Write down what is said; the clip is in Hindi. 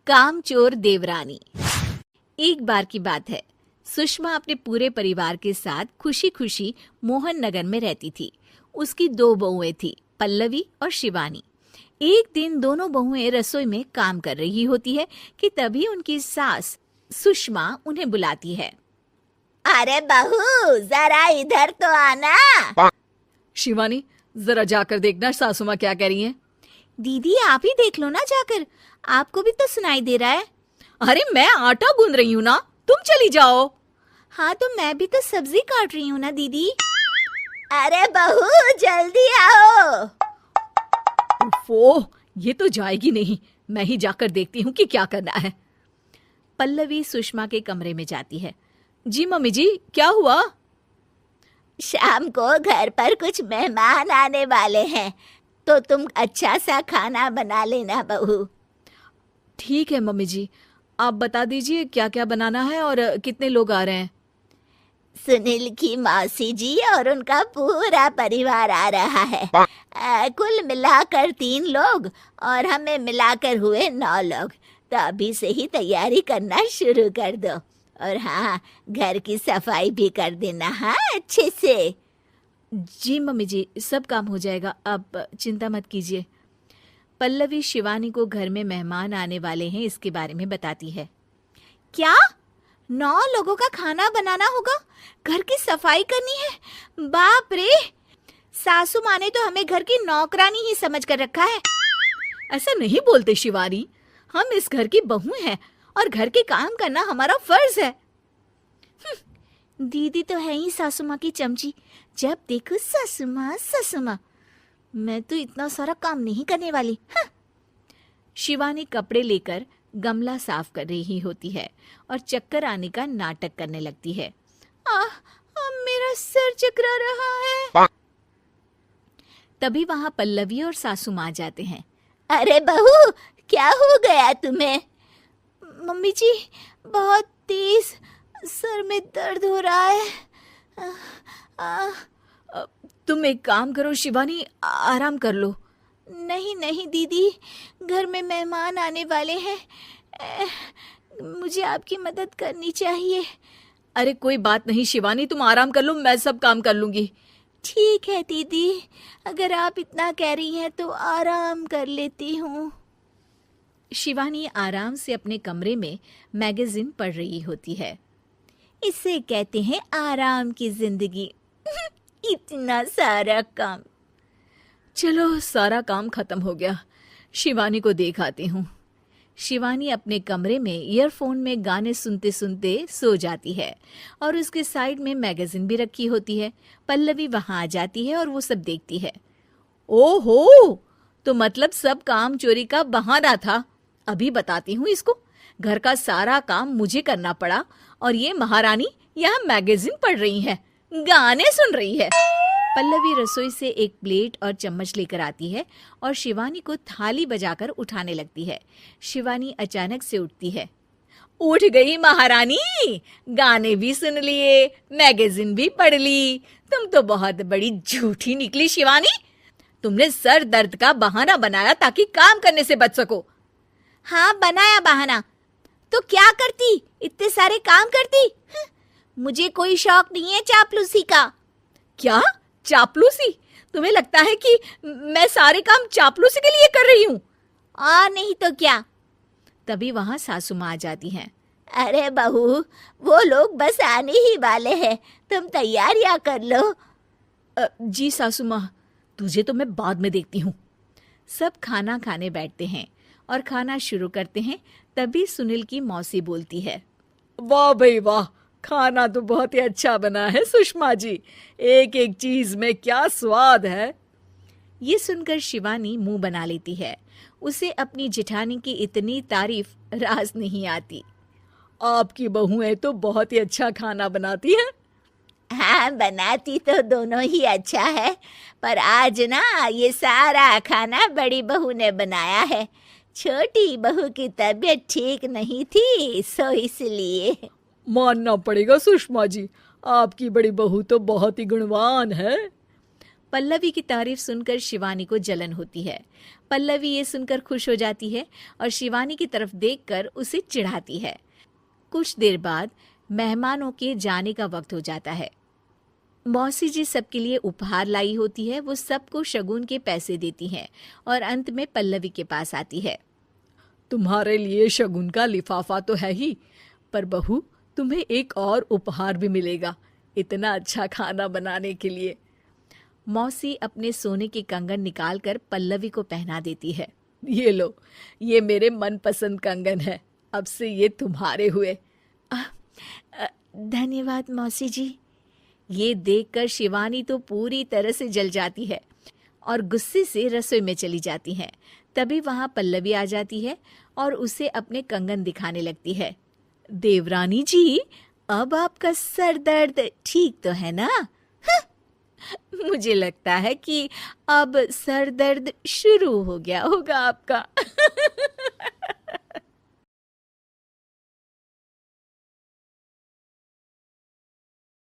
कामचोर देवरानी। एक बार की बात है, सुषमा अपने पूरे परिवार के साथ खुशी खुशी मोहन नगर में रहती थी। उसकी 2 बहुएं थी, पल्लवी और शिवानी। एक दिन दोनों बहुएं रसोई में काम कर रही होती है कि तभी उनकी सास सुषमा उन्हें बुलाती है। अरे बहू, जरा इधर तो आना। शिवानी, जरा जाकर देखना सासू माँ क्या कह रही हैं। दीदी आप ही देख लो ना जाकर, आपको भी तो सुनाई दे रहा है। अरे मैं आटा गूंद रही हूँ ना, तुम चली जाओ। हाँ तो मैं भी तो सब्जी काट रही हूँ ना दीदी। अरे बहू, जल्दी आओ। ओह, ये तो जाएगी नहीं। मैं ही जाकर देखती हूँ कि क्या करना है। पल्लवी सुषमा के कमरे में जाती है। जी मम्मी जी, क्या हुआ? शाम को घर पर कुछ मेहमान आने वाले हैं, तो तुम अच्छा सा खाना बना लेना बहू। ठीक है मम्मी जी, आप बता दीजिए क्या क्या बनाना है और कितने लोग आ रहे हैं। सुनील की मौसी जी और उनका पूरा परिवार आ रहा है। कुल मिलाकर 3 लोग और हमें मिलाकर हुए 9 लोग। तो अभी से ही तैयारी करना शुरू कर दो। और हाँ, घर की सफाई भी कर देना, हाँ, अच्छे से। जी मम्मी जी, सब काम हो जाएगा, आप चिंता मत कीजिए। पल्लवी शिवानी को घर में मेहमान आने वाले हैं इसके बारे में बताती है। क्या 9 लोगों का खाना बनाना होगा, घर की सफाई करनी है? बाप रे, सासू माँ ने तो हमें घर की नौकरानी ही समझ कर रखा है। ऐसा नहीं बोलते शिवानी, हम इस घर की बहू हैं और घर के काम करना हमारा फर्ज है। दीदी तो है ही सासू माँ की चमची, जब देखो सासू माँ सासू माँ। मैं तो इतना सारा काम नहीं करने वाली। शिवानी कपड़े लेकर गमला साफ कर रही होती है और चक्कर आने का नाटक करने लगती है। मेरा सर चकरा रहा है। तभी वहां पल्लवी और सासू माँ जाते हैं। अरे बहू, क्या हो गया तुम्हें? मम्मी जी, बहुत तेज सर में दर्द हो रहा है। तुम एक काम करो शिवानी, आराम कर लो। नहीं नहीं दीदी, घर में मेहमान आने वाले हैं, मुझे आपकी मदद करनी चाहिए। अरे कोई बात नहीं शिवानी, तुम आराम कर लो, मैं सब काम कर लूंगी। ठीक है दीदी, अगर आप इतना कह रही हैं तो आराम कर लेती हूँ। शिवानी आराम से अपने कमरे में मैगजीन पढ़ रही होती है। इसे कहते हैं आराम की जिंदगी। इतना सारा काम। चलो, सारा काम खत्म हो गया, शिवानी को देख आती हूँ। शिवानी अपने कमरे में ईयरफोन में गाने सुनते सुनते सो जाती है और उसके साइड में मैगजीन भी रखी होती है। पल्लवी वहां आ जाती है और वो सब देखती है। ओहो, तो मतलब सब काम चोरी का बहाना था। अभी बताती हूँ इसको। घर का सारा काम मुझे करना पड़ा और ये महारानी यहाँ मैगजीन पढ़ रही है, गाने सुन रही है। पल्लवी रसोई से एक प्लेट और चम्मच लेकर आती है और शिवानी को थाली बजाकर उठाने लगती है। शिवानी अचानक से उठती है। उठ गई महारानी, गाने भी सुन लिए, मैगजीन भी पढ़ ली। तुम तो बहुत बड़ी झूठी निकली शिवानी। तुमने सर दर्द का बहाना बनाया ताकि काम करने से बच सको। हाँ, बनाया बहाना, तो क्या करती, इतने सारे काम करती। मुझे कोई शौक नहीं है चापलूसी का। क्या चापलूसी? तुम्हें लगता है कि मैं सारे काम चापलूसी के लिए कर रही हूँ? और नहीं तो क्या। तभी वहां सासू माँ आ जाती हैं। अरे बहू, वो लोग बस आने ही वाले हैं, तुम तैयारियां कर लो। जी सासू माँ, तुझे तो मैं बाद में देखती हूँ। सब खाना खाने बैठते हैं और खाना शुरू करते हैं। तभी सुनील की मौसी बोलती है। वाह भाई वाह, खाना तो बहुत ही अच्छा बना है सुषमा जी। एक एक चीज में क्या स्वाद है। ये सुनकर शिवानी मुंह बना लेती है। उसे अपनी जेठानी की इतनी तारीफ रास नहीं आती। आपकी बहुएं तो बहुत ही अच्छा खाना बनाती हैं। हाँ, बनाती तो दोनों ही अच्छा है, पर आज ना ये सारा खाना बड़ी बहू ने बनाया है। छोटी बहू की तबीयत ठीक नहीं थी, सो इसलिए। मानना पड़ेगा सुषमा जी, आपकी बड़ी बहू तो बहुत ही गुणवान है। पल्लवी की तारीफ सुनकर शिवानी को जलन होती है, पल्लवी ये सुनकर खुश हो जाती है और शिवानी की तरफ देखकर उसे चिढ़ाती है। कुछ देर बाद मेहमानों के जाने का वक्त हो जाता है। मौसी जी सबके लिए उपहार लाई होती है। वो सबको शगुन के पैसे देती हैं और अंत में पल्लवी के पास आती है। तुम्हारे लिए शगुन का लिफाफा तो है ही, पर बहू तुम्हें एक और उपहार भी मिलेगा इतना अच्छा खाना बनाने के लिए। मौसी अपने सोने के कंगन निकालकर पल्लवी को पहना देती है। ये लो, ये मेरे मनपसंद कंगन है, अब से ये तुम्हारे हुए। धन्यवाद मौसी जी। ये देखकर शिवानी तो पूरी तरह से जल जाती है और गुस्से से रसोई में चली जाती है। तभी वहां पल्लवी आ जाती है और उसे अपने कंगन दिखाने लगती है। देवरानी जी, अब आपका सर दर्द ठीक तो है ना? मुझे लगता है कि अब सर दर्द शुरू हो गया होगा आपका।